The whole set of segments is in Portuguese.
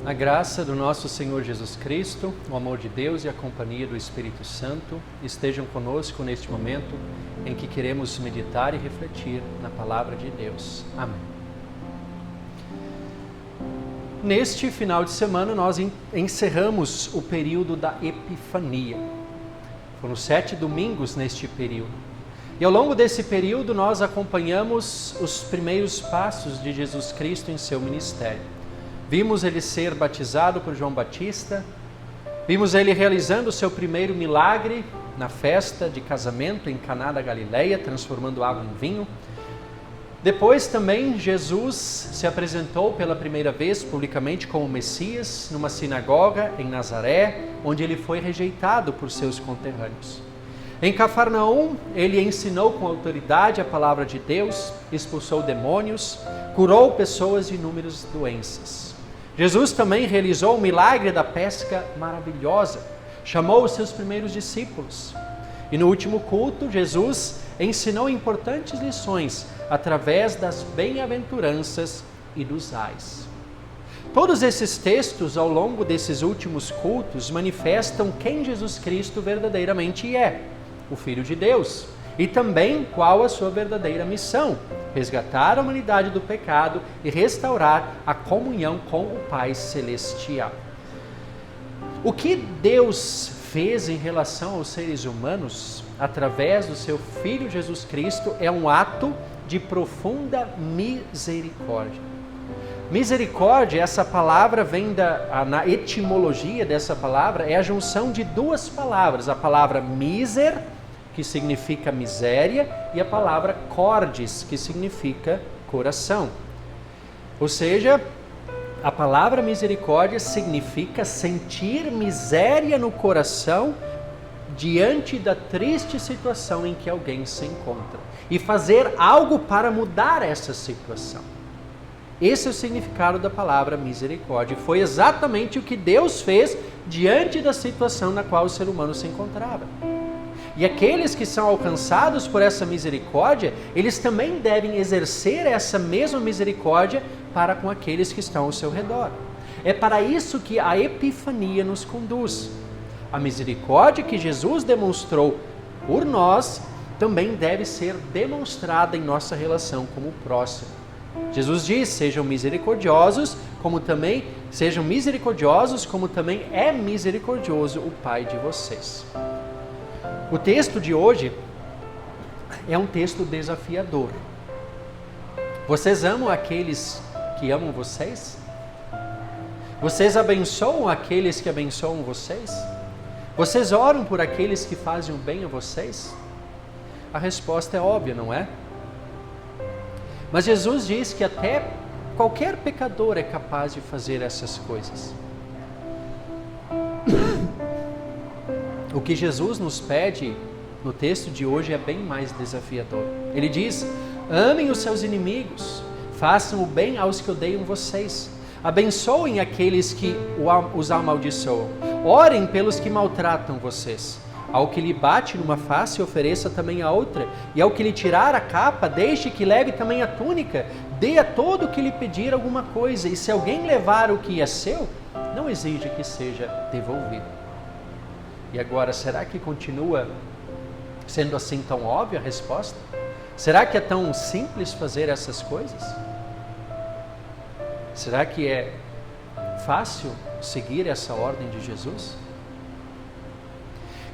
A graça do nosso Senhor Jesus Cristo, o amor de Deus e a companhia do Espírito Santo estejam conosco neste momento em que queremos meditar e refletir na Palavra de Deus. Amém. Neste final de semana nós encerramos o período da Epifania. Foram 7 domingos neste período. E ao longo desse período nós acompanhamos os primeiros passos de Jesus Cristo em seu ministério. Vimos ele ser batizado por João Batista, vimos ele realizando o seu primeiro milagre na festa de casamento em Caná da Galileia, transformando água em vinho. Depois também Jesus se apresentou pela primeira vez publicamente como Messias numa sinagoga em Nazaré, onde ele foi rejeitado por seus conterrâneos. Em Cafarnaum, ele ensinou com autoridade a palavra de Deus, expulsou demônios, curou pessoas de inúmeras doenças. Jesus também realizou o milagre da pesca maravilhosa, chamou os seus primeiros discípulos. E no último culto, Jesus ensinou importantes lições através das bem-aventuranças e dos ais. Todos esses textos, ao longo desses últimos cultos, manifestam quem Jesus Cristo verdadeiramente é, o Filho de Deus, e também qual a sua verdadeira missão: resgatar a humanidade do pecado e restaurar a comunhão com o Pai Celestial. O que Deus fez em relação aos seres humanos, através do seu Filho Jesus Cristo, é um ato de profunda misericórdia. Misericórdia, essa palavra vem na etimologia dessa palavra, é a junção de duas palavras, a palavra miser, que significa miséria, e a palavra cordis, que significa coração. Ou seja, a palavra misericórdia significa sentir miséria no coração diante da triste situação em que alguém se encontra e fazer algo para mudar essa situação. Esse é o significado da palavra misericórdia. Foi exatamente o que Deus fez diante da situação na qual o ser humano se encontrava. E aqueles que são alcançados por essa misericórdia, eles também devem exercer essa mesma misericórdia para com aqueles que estão ao seu redor. É para isso que a Epifania nos conduz. A misericórdia que Jesus demonstrou por nós também deve ser demonstrada em nossa relação com o próximo. Jesus diz: sejam misericordiosos, como também é misericordioso o Pai de vocês. O texto de hoje é um texto desafiador. Vocês amam aqueles que amam vocês? Vocês abençoam aqueles que abençoam vocês? Vocês oram por aqueles que fazem o bem a vocês? A resposta é óbvia, não é? Mas Jesus diz que até qualquer pecador é capaz de fazer essas coisas. O que Jesus nos pede no texto de hoje é bem mais desafiador. Ele diz: amem os seus inimigos, façam o bem aos que odeiam vocês, abençoem aqueles que os amaldiçoam, orem pelos que maltratam vocês. Ao que lhe bate numa face, ofereça também a outra, e ao que lhe tirar a capa, deixe que leve também a túnica. Dê a todo o que lhe pedir alguma coisa, e se alguém levar o que é seu, não exija que seja devolvido. E agora, será que continua sendo assim tão óbvia a resposta? Será que é tão simples fazer essas coisas? Será que é fácil seguir essa ordem de Jesus?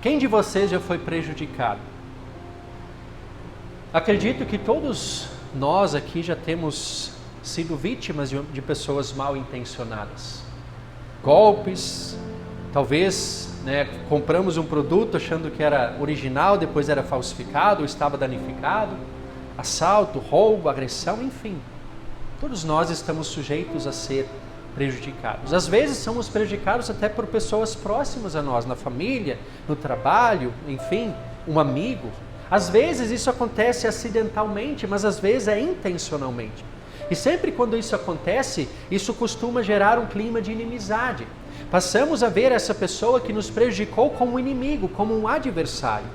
Quem de vocês já foi prejudicado? Acredito que todos nós aqui já temos sido vítimas de pessoas mal intencionadas. Golpes, talvez compramos um produto achando que era original, depois era falsificado ou estava danificado. Assalto, roubo, agressão, enfim. Todos nós estamos sujeitos a ser prejudicados. Às vezes somos prejudicados até por pessoas próximas a nós, na família, no trabalho, enfim, um amigo. Às vezes isso acontece acidentalmente, mas às vezes é intencionalmente. E sempre quando isso acontece, isso costuma gerar um clima de inimizade. Passamos a ver essa pessoa que nos prejudicou como um inimigo, como um adversário.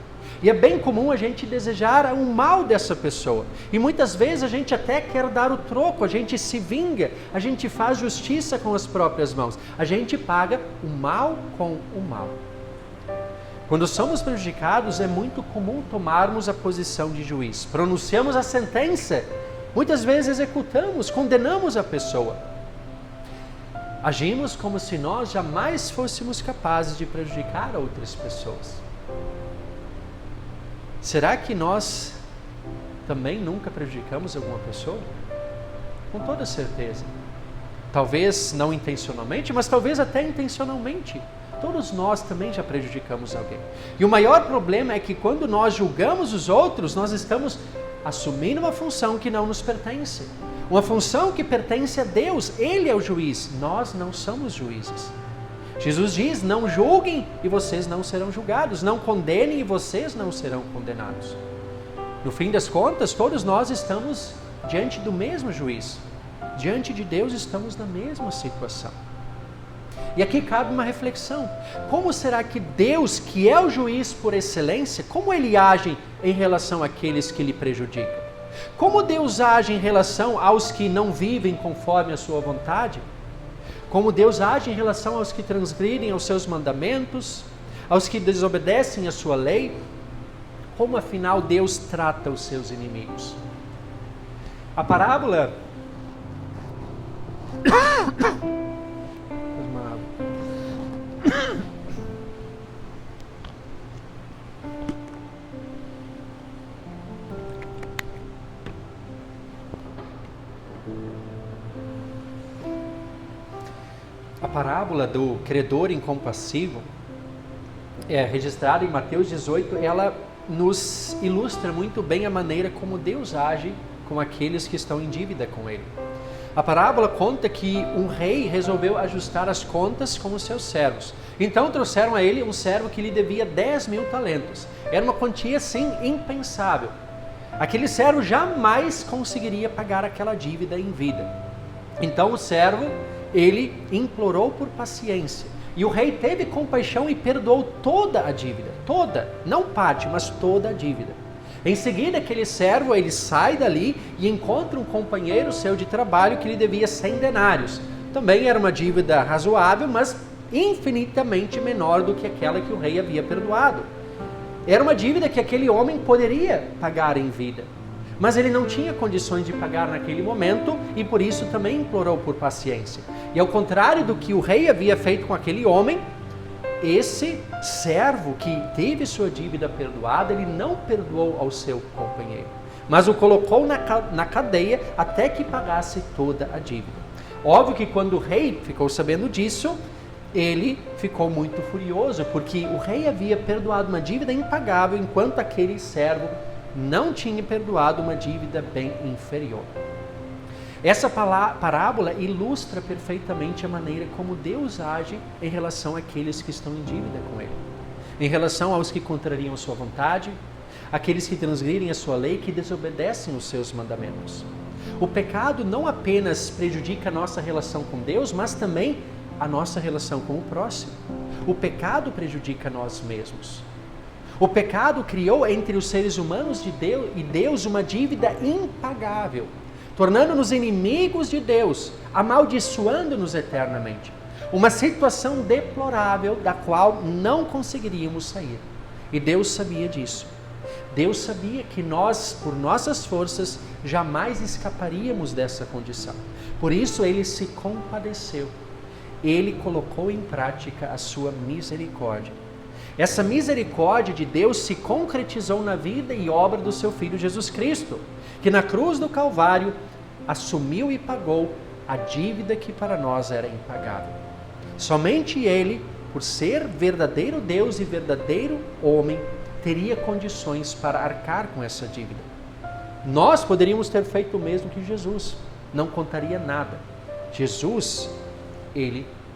E é bem comum a gente desejar o mal dessa pessoa. E muitas vezes a gente até quer dar o troco, a gente se vinga, a gente faz justiça com as próprias mãos. A gente paga o mal com o mal. Quando somos prejudicados, é muito comum tomarmos a posição de juiz. Pronunciamos a sentença, muitas vezes executamos, condenamos a pessoa. Agimos como se nós jamais fôssemos capazes de prejudicar outras pessoas. Será que nós também nunca prejudicamos alguma pessoa? Com toda certeza. Talvez não intencionalmente, mas talvez até intencionalmente. Todos nós também já prejudicamos alguém. E o maior problema é que quando nós julgamos os outros, nós estamos assumindo uma função que não nos pertence. Uma função que pertence a Deus. Ele é o juiz. Nós não somos juízes. Jesus diz, não julguem e vocês não serão julgados. Não condenem e vocês não serão condenados. No fim das contas, todos nós estamos diante do mesmo juiz. Diante de Deus estamos na mesma situação. E aqui cabe uma reflexão. Como será que Deus, que é o juiz por excelência, como Ele age em relação àqueles que lhe prejudicam? Como Deus age em relação aos que não vivem conforme a sua vontade? Como Deus age em relação aos que transgridem aos seus mandamentos, aos que desobedecem a sua lei? Como afinal Deus trata os seus inimigos? A parábola... A parábola do credor incompassivo, registrada em Mateus 18, ela nos ilustra muito bem a maneira como Deus age com aqueles que estão em dívida com Ele. A parábola conta que um rei resolveu ajustar as contas com os seus servos. Então trouxeram a ele um servo que lhe devia 10.000 talentos. Era uma quantia assim impensável. Aquele servo jamais conseguiria pagar aquela dívida em vida. Então o servo, ele implorou por paciência. E o rei teve compaixão e perdoou toda a dívida. Toda, não parte, mas toda a dívida. Em seguida, aquele servo, ele sai dali e encontra um companheiro seu de trabalho que lhe devia 100 denários. Também era uma dívida razoável, mas infinitamente menor do que aquela que o rei havia perdoado. Era uma dívida que aquele homem poderia pagar em vida, mas ele não tinha condições de pagar naquele momento e por isso também implorou por paciência. E ao contrário do que o rei havia feito com aquele homem, esse servo que teve sua dívida perdoada, ele não perdoou ao seu companheiro, mas o colocou na cadeia até que pagasse toda a dívida. Óbvio que quando o rei ficou sabendo disso, ele ficou muito furioso, porque o rei havia perdoado uma dívida impagável, enquanto aquele servo não tinha perdoado uma dívida bem inferior. Essa parábola ilustra perfeitamente a maneira como Deus age em relação àqueles que estão em dívida com Ele. Em relação aos que contrariam a sua vontade, aqueles que transgridem a sua lei, que desobedecem os seus mandamentos. O pecado não apenas prejudica a nossa relação com Deus, mas também a nossa relação com o próximo. O pecado prejudica nós mesmos. O pecado criou entre os seres humanos de Deus e Deus uma dívida impagável, tornando-nos inimigos de Deus, amaldiçoando-nos eternamente. Uma situação deplorável da qual não conseguiríamos sair. E Deus sabia disso. Deus sabia que nós, por nossas forças, jamais escaparíamos dessa condição. Por isso Ele se compadeceu. Ele colocou em prática a sua misericórdia. Essa misericórdia de Deus se concretizou na vida e obra do seu Filho Jesus Cristo, que na cruz do Calvário assumiu e pagou a dívida que para nós era impagável. Somente Ele, por ser verdadeiro Deus e verdadeiro homem, teria condições para arcar com essa dívida. Nós poderíamos ter feito o mesmo que Jesus, não contaria nada. Jesus,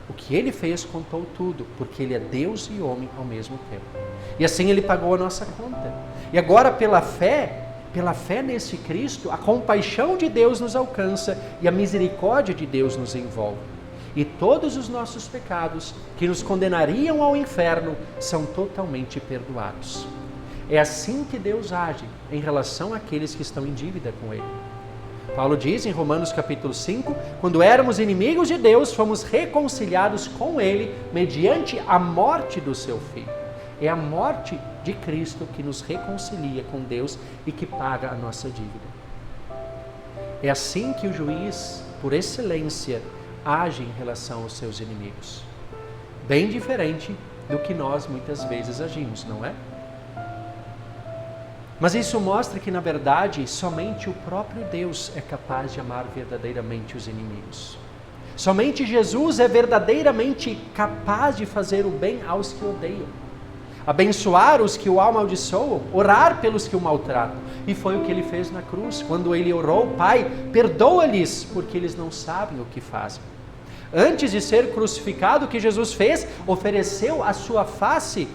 o que Ele fez contou tudo, porque Ele é Deus e homem ao mesmo tempo. E assim Ele pagou a nossa conta. E agora pela fé nesse Cristo, a compaixão de Deus nos alcança e a misericórdia de Deus nos envolve. E todos os nossos pecados que nos condenariam ao inferno são totalmente perdoados. É assim que Deus age em relação àqueles que estão em dívida com Ele. Paulo diz em Romanos capítulo 5, quando éramos inimigos de Deus, fomos reconciliados com Ele mediante a morte do seu Filho. É a morte de Cristo que nos reconcilia com Deus e que paga a nossa dívida. É assim que o juiz, por excelência, age em relação aos seus inimigos. Bem diferente do que nós muitas vezes agimos, não é? Mas isso mostra que, na verdade, somente o próprio Deus é capaz de amar verdadeiramente os inimigos. Somente Jesus é verdadeiramente capaz de fazer o bem aos que odeiam, abençoar os que o amaldiçoam, orar pelos que o maltratam. E foi o que ele fez na cruz, quando ele orou: Pai, perdoa-lhes, porque eles não sabem o que fazem. Antes de ser crucificado, o que Jesus fez? Ofereceu a sua face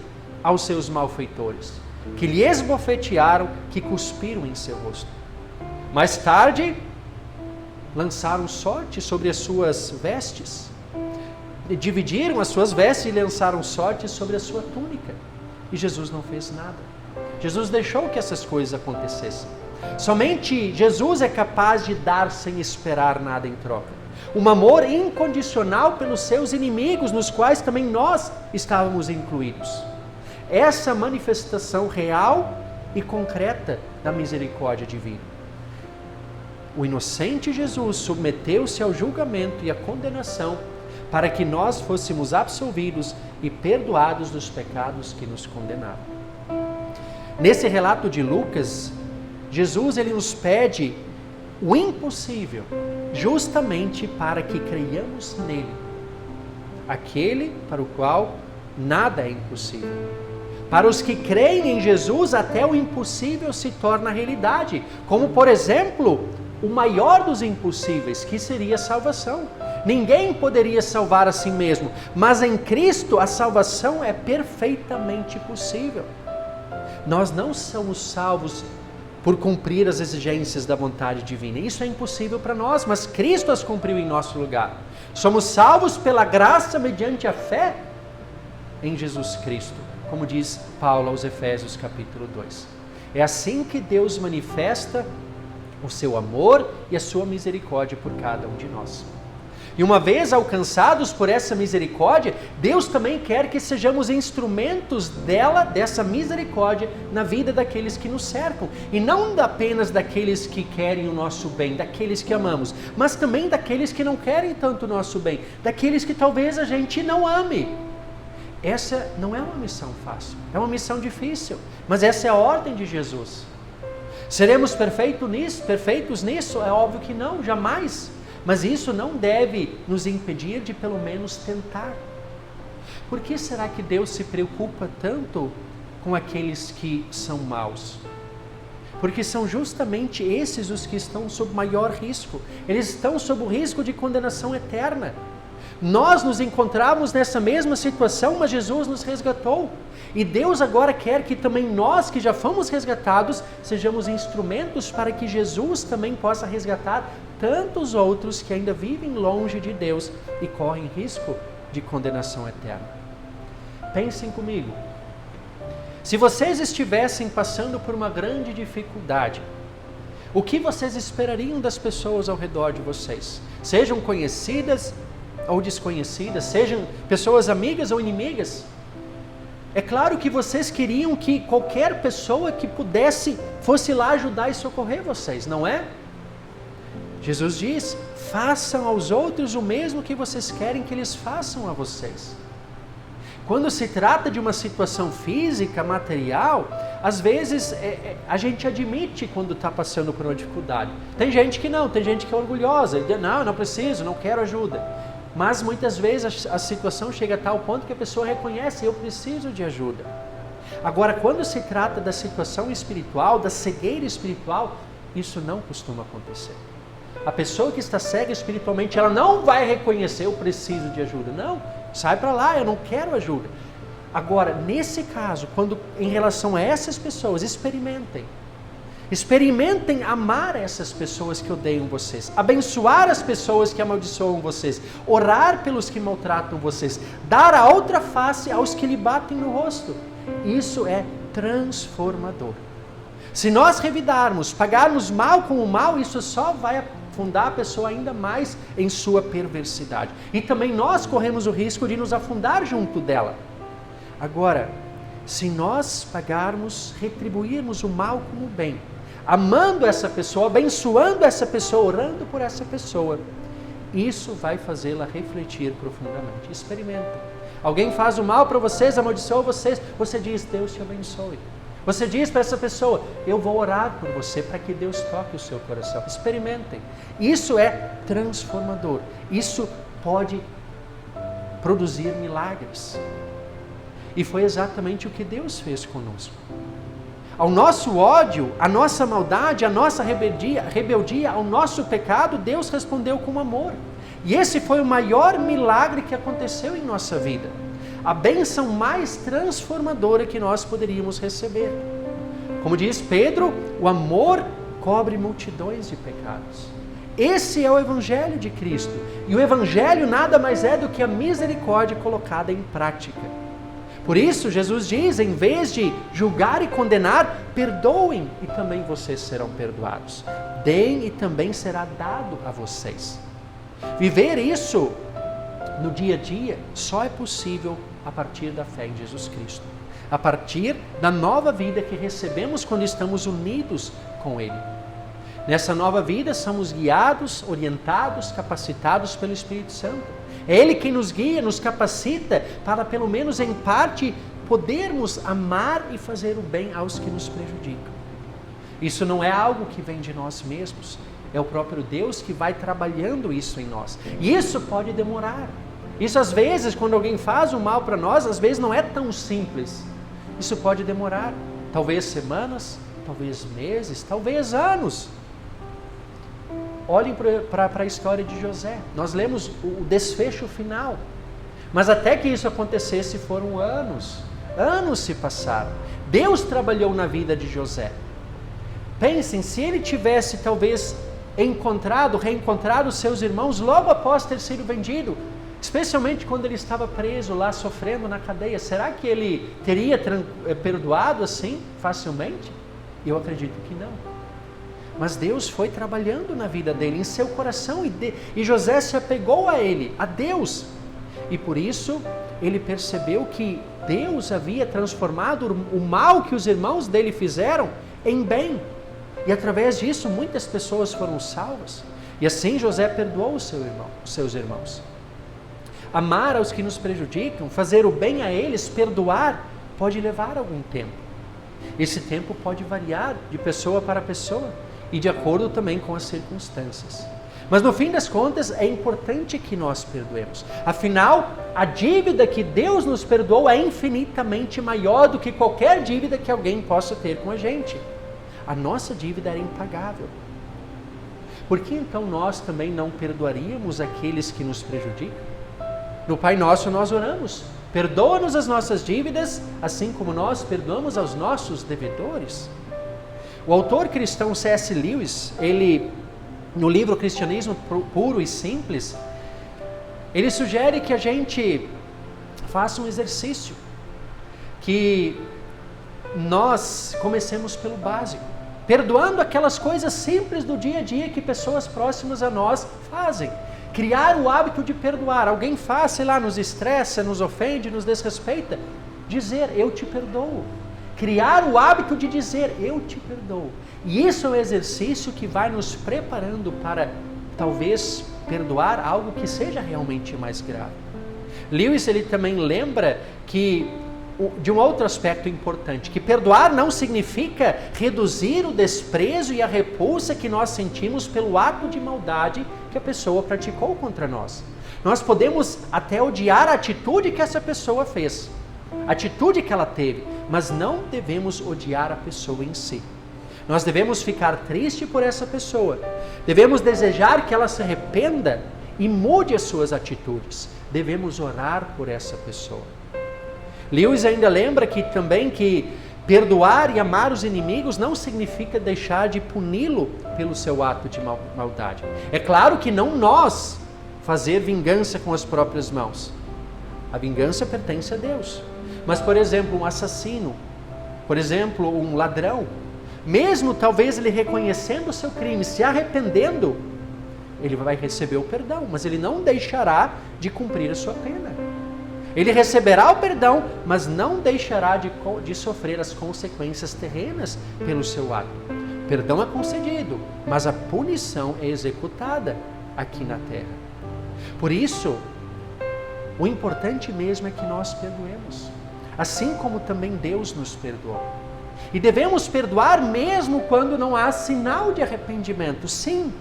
aos seus malfeitores, que lhe esbofetearam, que cuspiram em seu rosto. Mais tarde, lançaram sorte sobre as suas vestes, dividiram as suas vestes e lançaram sorte sobre a sua túnica. E Jesus não fez nada. Jesus deixou que essas coisas acontecessem. Somente Jesus é capaz de dar sem esperar nada em troca. Um amor incondicional pelos seus inimigos, nos quais também nós estávamos incluídos. Essa manifestação real e concreta da misericórdia divina. O inocente Jesus submeteu-se ao julgamento e à condenação para que nós fôssemos absolvidos e perdoados dos pecados que nos condenavam. Nesse relato de Lucas, Jesus ele nos pede o impossível, justamente para que creiamos nele, aquele para o qual nada é impossível. Para os que creem em Jesus, até o impossível se torna realidade, como por exemplo, o maior dos impossíveis, que seria a salvação. Ninguém poderia salvar a si mesmo, mas em Cristo a salvação é perfeitamente possível. Nós não somos salvos por cumprir as exigências da vontade divina. Isso é impossível para nós, mas Cristo as cumpriu em nosso lugar. Somos salvos pela graça mediante a fé em Jesus Cristo, como diz Paulo aos Efésios capítulo 2. É assim que Deus manifesta o seu amor e a sua misericórdia por cada um de nós. E uma vez alcançados por essa misericórdia, Deus também quer que sejamos instrumentos dessa misericórdia na vida daqueles que nos cercam. E não apenas daqueles que querem o nosso bem, daqueles que amamos, mas também daqueles que não querem tanto o nosso bem, daqueles que talvez a gente não ame. Essa não é uma missão fácil, é uma missão difícil, mas essa é a ordem de Jesus. Seremos perfeitos nisso? É óbvio que não, jamais. Mas isso não deve nos impedir de pelo menos tentar. Por que será que Deus se preocupa tanto com aqueles que são maus? Porque são justamente esses os que estão sob maior risco. Eles estão sob o risco de condenação eterna. Nós nos encontramos nessa mesma situação, mas Jesus nos resgatou. E Deus agora quer que também nós, que já fomos resgatados, sejamos instrumentos para que Jesus também possa resgatar tantos outros que ainda vivem longe de Deus e correm risco de condenação eterna. Pensem comigo. Se vocês estivessem passando por uma grande dificuldade, o que vocês esperariam das pessoas ao redor de vocês? Sejam conhecidas ou desconhecidas, sejam pessoas amigas ou inimigas? É claro que vocês queriam que qualquer pessoa que pudesse fosse lá ajudar e socorrer vocês, não é? Jesus diz: façam aos outros o mesmo que vocês querem que eles façam a vocês. Quando se trata de uma situação física, material, às vezes a gente admite quando está passando por uma dificuldade. Tem gente que não, tem gente que é orgulhosa, e diz: não preciso, não quero ajuda. Mas muitas vezes a situação chega a tal ponto que a pessoa reconhece: eu preciso de ajuda. Agora, quando se trata da situação espiritual, da cegueira espiritual, isso não costuma acontecer. A pessoa que está cega espiritualmente, ela não vai reconhecer: eu preciso de ajuda. Não, sai para lá, eu não quero ajuda. Agora, nesse caso, quando em relação a essas pessoas, experimentem amar essas pessoas que odeiam vocês, abençoar as pessoas que amaldiçoam vocês, orar pelos que maltratam vocês, dar a outra face aos que lhe batem no rosto. Isso é transformador. Se nós revidarmos, pagarmos mal com o mal, isso só vai afundar a pessoa ainda mais em sua perversidade. E também nós corremos o risco de nos afundar junto dela. Agora, se nós pagarmos, retribuirmos o mal com o bem, amando essa pessoa, abençoando essa pessoa, orando por essa pessoa, isso vai fazê-la refletir profundamente. Experimenta. Alguém faz o mal para vocês, amaldiçoa vocês, você diz, Deus te abençoe. Você diz para essa pessoa, eu vou orar por você para que Deus toque o seu coração. Experimentem. Isso é transformador. Isso pode produzir milagres. E foi exatamente o que Deus fez conosco. Ao nosso ódio, à nossa maldade, à nossa rebeldia, ao nosso pecado, Deus respondeu com amor. E esse foi o maior milagre que aconteceu em nossa vida. A bênção mais transformadora que nós poderíamos receber. Como diz Pedro, o amor cobre multidões de pecados. Esse é o Evangelho de Cristo. E o Evangelho nada mais é do que a misericórdia colocada em prática. Por isso, Jesus diz, em vez de julgar e condenar, perdoem e também vocês serão perdoados. Deem e também será dado a vocês. Viver isso no dia a dia só é possível a partir da fé em Jesus Cristo. A partir da nova vida que recebemos quando estamos unidos com Ele. Nessa nova vida somos guiados, orientados, capacitados pelo Espírito Santo. É Ele quem nos guia, nos capacita para pelo menos em parte podermos amar e fazer o bem aos que nos prejudicam. Isso não é algo que vem de nós mesmos. É o próprio Deus que vai trabalhando isso em nós. E isso pode demorar. Isso às vezes, quando alguém faz o mal para nós, às vezes não é tão simples. Isso pode demorar, talvez semanas, talvez meses, talvez anos. Olhem para a história de José. Nós lemos o desfecho final. Mas até que isso acontecesse foram anos. Anos se passaram. Deus trabalhou na vida de José. Pensem, se ele tivesse talvez reencontrado seus irmãos logo após ter sido vendido, especialmente quando ele estava preso lá, sofrendo na cadeia, será que ele teria perdoado assim facilmente? Eu acredito que não. Mas Deus foi trabalhando na vida dele, em seu coração, e José se apegou a ele, a Deus. E por isso ele percebeu que Deus havia transformado o mal que os irmãos dele fizeram em bem. E através disso muitas pessoas foram salvas. E assim José perdoou os seus irmãos. Amar aos que nos prejudicam, fazer o bem a eles, perdoar, pode levar algum tempo. Esse tempo pode variar de pessoa para pessoa e de acordo também com as circunstâncias. Mas no fim das contas é importante que nós perdoemos. Afinal, a dívida que Deus nos perdoou é infinitamente maior do que qualquer dívida que alguém possa ter com a gente. A nossa dívida era impagável. Por que então nós também não perdoaríamos aqueles que nos prejudicam? No Pai Nosso nós oramos, perdoa-nos as nossas dívidas, assim como nós perdoamos aos nossos devedores. O autor cristão C.S. Lewis, ele, no livro Cristianismo Puro e Simples, ele sugere que a gente faça um exercício, que nós comecemos pelo básico, perdoando aquelas coisas simples do dia a dia que pessoas próximas a nós fazem. Criar o hábito de perdoar. Alguém faz, sei lá, nos estressa, nos ofende, nos desrespeita. Dizer, eu te perdoo. Criar o hábito de dizer, eu te perdoo. E isso é um exercício que vai nos preparando para, talvez, perdoar algo que seja realmente mais grave. Lewis, ele também lembra de um outro aspecto importante, que perdoar não significa reduzir o desprezo e a repulsa que nós sentimos pelo ato de maldade que a pessoa praticou contra nós. Nós podemos até odiar a atitude que essa pessoa fez, a atitude que ela teve, mas não devemos odiar a pessoa em si. Nós devemos ficar triste por essa pessoa, devemos desejar que ela se arrependa e mude as suas atitudes, devemos orar por essa pessoa. Lewis ainda lembra que perdoar e amar os inimigos não significa deixar de puni-lo pelo seu ato de maldade. É claro que não nós fazer vingança com as próprias mãos. A vingança pertence a Deus. Mas, por exemplo, um assassino, Por exemplo, um ladrão, mesmo talvez ele reconhecendo o seu crime, se arrependendo, ele vai receber o perdão, mas ele não deixará de cumprir a sua pena. Ele receberá o perdão, mas não deixará de sofrer as consequências terrenas pelo seu ato. O perdão é concedido, mas a punição é executada aqui na terra. Por isso, o importante mesmo é que nós perdoemos, assim como também Deus nos perdoou. E devemos perdoar mesmo quando não há sinal de arrependimento. Sim,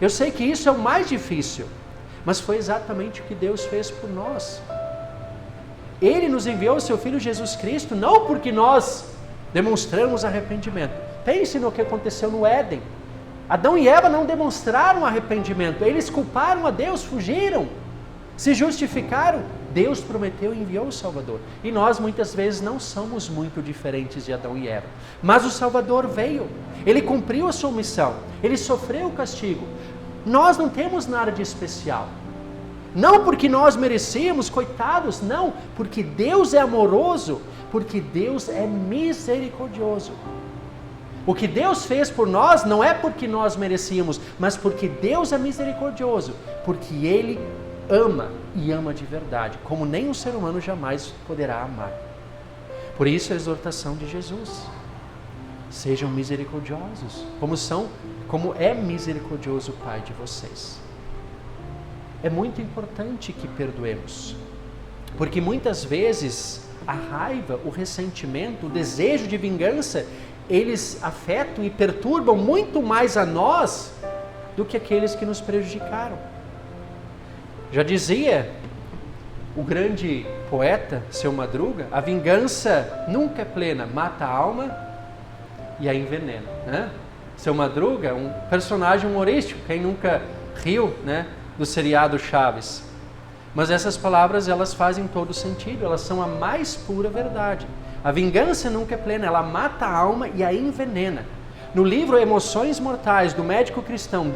eu sei que isso é o mais difícil, mas foi exatamente o que Deus fez por nós. Ele nos enviou o seu Filho Jesus Cristo, não porque nós demonstramos arrependimento. Pense no que aconteceu no Éden. Adão e Eva não demonstraram arrependimento, eles culparam a Deus, fugiram, se justificaram. Deus prometeu e enviou o Salvador. E nós muitas vezes não somos muito diferentes de Adão e Eva. Mas o Salvador veio, ele cumpriu a sua missão, ele sofreu o castigo. Nós não temos nada de especial. Não porque nós merecíamos, coitados, não, porque Deus é amoroso, porque Deus é misericordioso. O que Deus fez por nós não é porque nós merecíamos, mas porque Deus é misericordioso, porque Ele ama e ama de verdade, como nenhum ser humano jamais poderá amar. Por isso a exortação de Jesus: sejam misericordiosos, como é misericordioso o Pai de vocês. É muito importante que perdoemos, porque muitas vezes a raiva, o ressentimento, o desejo de vingança, eles afetam e perturbam muito mais a nós do que aqueles que nos prejudicaram. Já dizia o grande poeta Seu Madruga: a vingança nunca é plena, mata a alma e a envenena, né? Seu Madruga, um personagem humorístico, quem nunca riu, né, do seriado Chaves. Mas essas palavras, elas fazem todo sentido, elas são a mais pura verdade. A vingança nunca é plena, ela mata a alma e a envenena. No livro Emoções Mortais, do médico cristão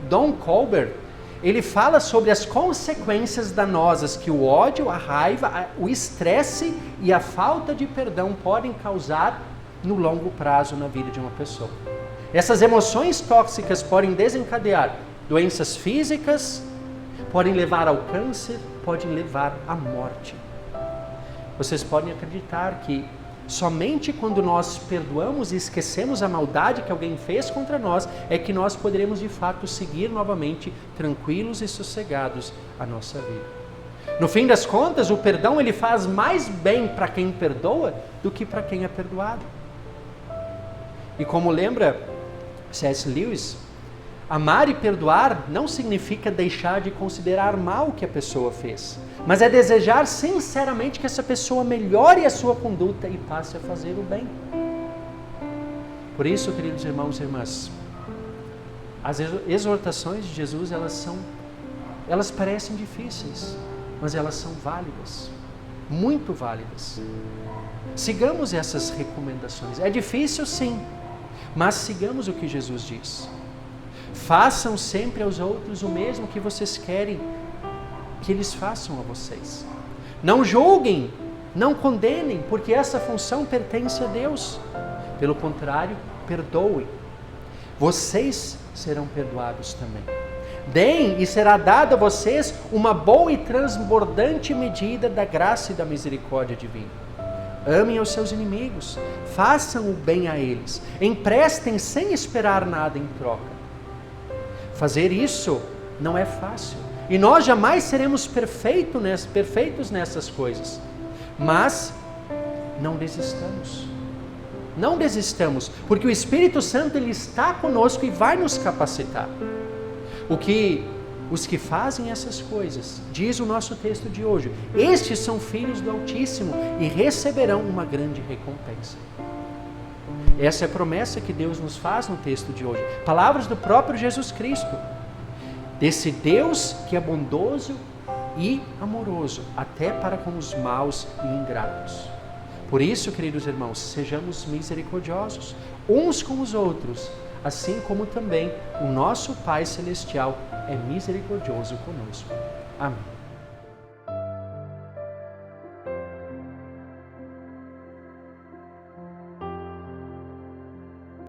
Don Colbert, ele fala sobre as consequências danosas que o ódio, a raiva, o estresse e a falta de perdão podem causar no longo prazo na vida de uma pessoa. Essas emoções tóxicas podem desencadear doenças físicas, podem levar ao câncer, podem levar à morte. Vocês podem acreditar que somente quando nós perdoamos e esquecemos a maldade que alguém fez contra nós, é que nós poderemos de fato seguir novamente tranquilos e sossegados a nossa vida. No fim das contas, o perdão ele faz mais bem para quem perdoa do que para quem é perdoado. E como lembra C.S. Lewis, amar e perdoar não significa deixar de considerar mal o que a pessoa fez, mas é desejar sinceramente que essa pessoa melhore a sua conduta e passe a fazer o bem. Por isso, queridos irmãos e irmãs, as exortações de Jesus, elas parecem difíceis, mas elas são válidas, muito válidas. Sigamos essas recomendações. É difícil, sim, mas sigamos o que Jesus diz. Façam sempre aos outros o mesmo que vocês querem que eles façam a vocês. Não julguem, não condenem, porque essa função pertence a Deus. Pelo contrário, perdoem. Vocês serão perdoados também. Deem e será dada a vocês uma boa e transbordante medida da graça e da misericórdia divina. Amem aos seus inimigos, façam o bem a eles, emprestem sem esperar nada em troca. Fazer isso não é fácil, e nós jamais seremos perfeitos nessas coisas, mas não desistamos. Não desistamos, porque o Espírito Santo ele está conosco e vai nos capacitar. Os que fazem essas coisas, diz o nosso texto de hoje, estes são filhos do Altíssimo e receberão uma grande recompensa. Essa é a promessa que Deus nos faz no texto de hoje. Palavras do próprio Jesus Cristo. Desse Deus que é bondoso e amoroso, até para com os maus e ingratos. Por isso, queridos irmãos, sejamos misericordiosos uns com os outros, assim como também o nosso Pai Celestial é misericordioso conosco. Amém.